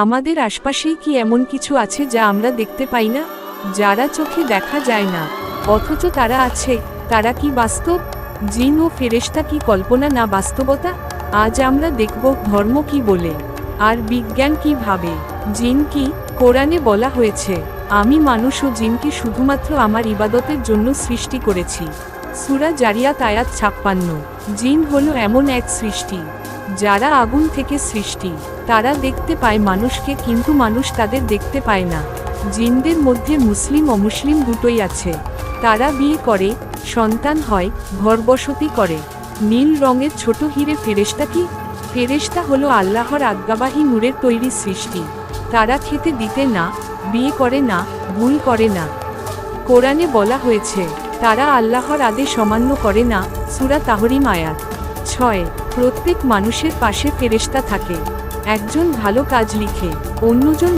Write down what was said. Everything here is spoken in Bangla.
আমাদের আশপাশেই কি এমন কিছু আছে যা আমরা দেখতে পাই না, যারা চোখে দেখা যায় না, অথচ তারা আছে? তারা কি বাস্তব? জিন ও ফেরেশতা কি কল্পনা না বাস্তবতা? আজ আমরা দেখব ধর্ম কি বলে আর বিজ্ঞান কি ভাবে। জিন কি? কোরআনে বলা হয়েছে, আমি মানুষ ও জিনকে শুধুমাত্র আমার ইবাদতের জন্য সৃষ্টি করেছি। সূরা জারিয়াত আয়াত 56। জিন হলো এমন এক সৃষ্টি যারা আগুন থেকে সৃষ্টি। তারা দেখতে পায় মানুষকে, কিন্তু মানুষ তাদের দেখতে পায় না। জিনদের মধ্যে মুসলিম অমুসলিম দুটোই আছে। তারা বিয়ে করে, সন্তান হয়, ঘরবসতি করে। নীল রঙের ছোট হিরে ফেরেশতা কি? ফেরেশতা হলো আল্লাহর আজ্ঞাবাহী নূরের তৈরি সৃষ্টি। তারা খেতে দিতে না, বিয়ে করে না, ভুল করে না। কোরআনে বলা হয়েছে তারা আল্লাহর আদেশ অমান্য করে না। সূরা তাহরিম আয়াত 6। প্রত্যেক মানুষের পাশে ফেরেশতা থাকে। একজন ভালো কাজ লিখে, অন্যজন